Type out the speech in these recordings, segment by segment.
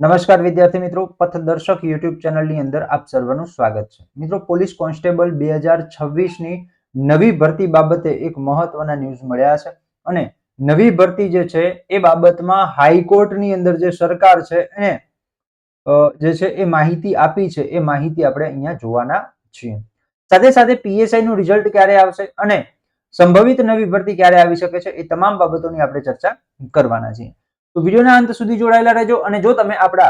નમસ્કાર વિદ્યાર્થી મિત્રો, પથદર્શક યુટ્યુબ ચેનલની અંદર આપ સર્વનું સ્વાગત છે. મિત્રો, પોલીસ કોન્સ્ટેબલ 2026ની નવી ભરતી બાબતે એક મહત્વના ન્યૂઝ મળ્યા છે અને નવી ભરતી જે છે એ બાબતમાં હાઈકોર્ટની અંદર જે સરકાર છે એને જે છે એ માહિતી આપી છે. એ માહિતી આપણે અહીંયા જોવાના છીએ. સાથે સાથે પીએસઆઈ નું રિઝલ્ટ ક્યારે આવશે અને સંભવિત નવી ભરતી ક્યારે આવી શકે છે એ તમામ બાબતોની આપણે ચર્ચા કરવાના છીએ. તો વિડીયોના અંત સુધી જોડાયેલા રહેજો અને જો તમે આપણા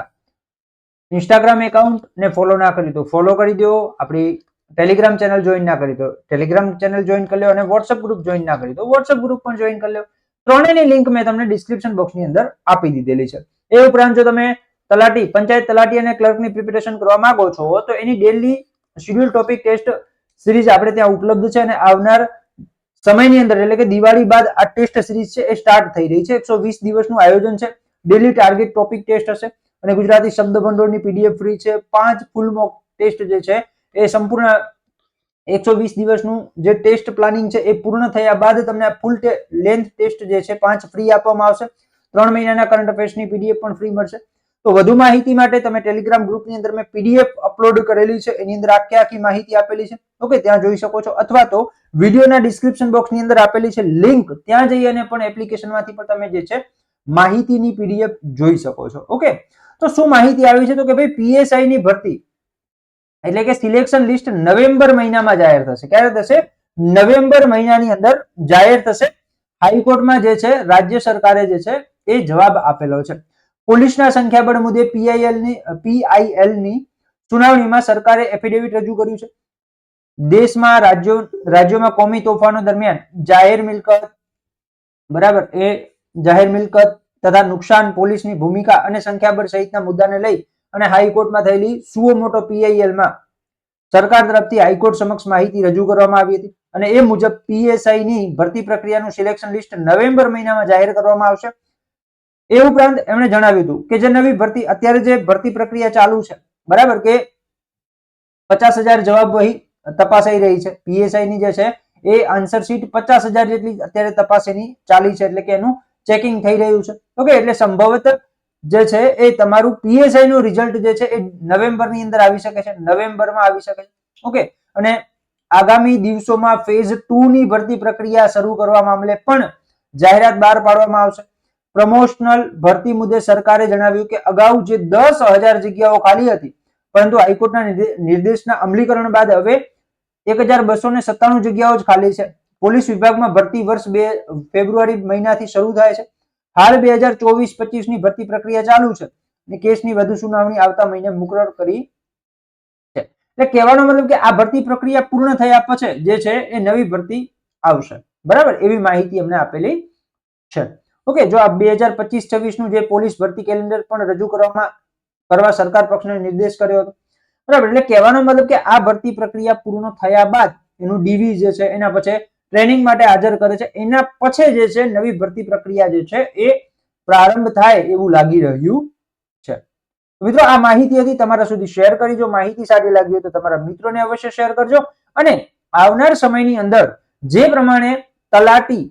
ઇન્સ્ટાગ્રામ એકાઉન્ટ ને ફોલો ના કરી તો ફોલો કરી દો, આપણી ટેલિગ્રામ ચેનલ જોઈન ના કરી તો ટેલિગ્રામ ચેનલ જોઈન કરી લો અને વોટ્સઅપ ગ્રુપ જોઈન ના કરી તો વોટ્સઅપ ગ્રુપ પણ જોઈન કરી લો. ત્રણેયની લિંક મેં તમને ડિસ્ક્રિપ્શન બોક્સની અંદર આપી દીધેલી છે. એ ઉપરાંત જો તમે પંચાયત તલાટી અને ક્લર્કની પ્રિપેરેશન કરવા માંગો છો તો એની daily schedule topic test series આપણે ત્યાં ઉપલબ્ધ છે અને આવનાર સમયની અંદર એટલે કે દિવાળી બાદ આ ટેસ્ટ સિરીઝ છે એ સ્ટાર્ટ થઈ રહી છે. 120 દિવસનું આયોજન છે. ડેલી ટાર્ગેટ ટોપિક ટેસ્ટ હશે અને ગુજરાતી શબ્દ ભંડોળની પીડીએફ ફ્રી છે. 5 ફૂલ મોક ટેસ્ટ જે છે એ સંપૂર્ણ 120 દિવસનું જે ટેસ્ટ પ્લાનિંગ છે એ પૂર્ણ થયા બાદ તમને આ ફૂલ લેન્થ ટેસ્ટ જે છે 5 ફ્રી આપવામાં આવશે. 3 મહિનાના કરંટ અફેર્સની પીડીએફ પણ ફ્રી મળશે. તો વધુ માહિતી માટે તમે ટેલિગ્રામ ગ્રુપની અંદર મેં પીડીએફ અપલોડ કરેલી છે, એની અંદર આખી માહિતી આપેલી છે. ઓકે, ત્યાં જોઈ શકો છો અથવા તો વિડીયોના ડિસ્ક્રિપ્શન બોક્સની અંદર આપેલી છે લિંક, ત્યાં જઈ અને પણ એપ્લિકેશનમાંથી પણ તમે જે છે માહિતીની પીડીએફ જોઈ શકો છો. ઓકે, તો શું માહિતી આવી છે તો કે ભાઈ પીએસઆઈ ની ભરતી એટલે કે સિલેક્શન લિસ્ટ નવેમ્બર મહિનામાં જાહેર થશે. ક્યારે થશે? નવેમ્બર મહિનાની અંદર જાહેર થશે. હાઈકોર્ટમાં જે છે રાજ્ય સરકારે જે છે એ જવાબ આપેલો છે. પોલીસના સંખ્યાબળ મુદ્દે પીઆઈએલ ની સુનાવણીમાં સરકારે એફિડેવિટ રજૂ કર્યું છે. દેશમાં રાજ્યોમાં કોમી તોફાનો દરમિયાન જાહેર મિલકત બરાબર એ જાહેર મિલકત તથા નુકસાન, પોલીસની ભૂમિકા અને સંખ્યાબળ સહિતના મુદ્દાને લઈ અને હાઈકોર્ટમાં થયેલી સુઓ મોટો પીઆઈએલમાં સરકાર તરફથી હાઈકોર્ટ સમક્ષ માહિતી રજૂ કરવામાં આવી હતી અને એ મુજબ પીએસઆઈ ની ભરતી પ્રક્રિયાનું સિલેક્શન લિસ્ટ નવેમ્બર મહિનામાં જાહેર કરવામાં આવશે. એ ઉપરાંત એમણે જણાવ્યું હતું કે જે નવી ભરતી અત્યારે જે ભરતી પ્રક્રિયા ચાલુ છે બરાબર કે 50,000 જવાબ વહી તપાસાઈ રહી છે. પીએસઆઈ ની જે છે એ આન્સર શીટ 50,000 જેટલી અત્યારે તપાસણી ચાલી છે એટલે કે એનું ચેકિંગ થઈ રહ્યું છે. ઓકે, એટલે સંભવત જે છે એ તમારું પીએસઆઈ નું રિઝલ્ટ જે છે એ નવેમ્બર ની અંદર આવી શકે છે, નવેમ્બરમાં આવી શકે છે. ઓકે, અને આગામી દિવસોમાં ફેઝ 2 ની ભરતી પ્રક્રિયા શરૂ કરવા મામલે પણ જાહેરાત બહાર પાડવામાં આવશે. પ્રમોશનલ ભરતી મુદ્દે સરકારે જણાવ્યું કે અગાઉ જે 10,000 જગ્યાઓ ખાલી હતી પરંતુ હાઈકોર્ટના નિર્દેશના અમલીકરણ બાદ હવે 1,297 જગ્યાઓ જ ખાલી છે. પોલીસ વિભાગમાં ભરતી વર્ષ ફેબ્રુઆરી મહિનાથી શરૂ થાય છે. હાલ 2024-25 ની ભરતી પ્રક્રિયા ચાલુ છે અને કેસની વધુ સુનાવણી આવતા મહિને મુકરર કરી છે. એટલે કહેવાનો મતલબ કે આ ભરતી પ્રક્રિયા પૂર્ણ થયા પછી જે છે એ નવી ભરતી આવશે. બરાબર, એવી માહિતી અમને આપેલી છે. ઓકે, જો આ 2025-26 નું જે પોલીસ ભરતી કેલેન્ડર પણ રજૂ કરવા સરકાર પક્ષને નિર્દેશ કર્યો હતો. બરાબર, એટલે કહેવાનો મતલબ કે આ ભરતી પ્રક્રિયા પૂર્ણ થયા બાદ એનું ડીવી જે છે એના પછી ટ્રેનિંગ માટે હાજર કરે છે. એના પછી જે છે નવી ભરતી પ્રક્રિયા જે છે એ પ્રારંભ થાય એવું લાગી રહ્યું છે. મિત્રો, આ માહિતી હતી તમારા સુધી શેર કરી. જો માહિતી સારી લાગી હોય તો તમારા મિત્રોને અવશ્ય શેર કરજો અને આવનાર સમયની અંદર જે પ્રમાણે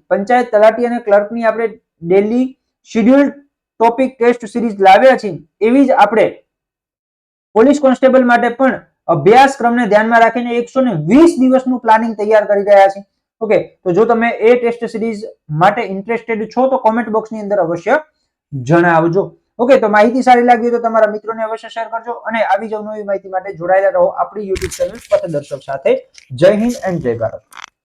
પંચાયત તલાટી અને ક્લર્કની આપણે daily schedule topic test series લાવ્યા છે એવી જ આપણે પોલીસ કોન્સ્ટેબલ માટે પણ અભ્યાસક્રમને ધ્યાનમાં રાખીને 120 દિવસનું પ્લાનિંગ તૈયાર કરી રહ્યા છે. ઓકે, તો જો તમે એ ટેસ્ટ સિરીઝ માટે ઇન્ટરેસ્ટેડ છો તો કોમેન્ટ બોક્સની અંદર અવશ્ય જણાવજો. ઓકે, તો માહિતી સારી લાગી તો તમારા મિત્રોને અવશ્ય શેર કરજો અને આવી જ નવી માહિતી માટે જોડાયેલા રહો આપણી યુટ્યુબ ચેનલ પથદર્શક સાથે. જય હિન્દ એન્ડ જય ભારત.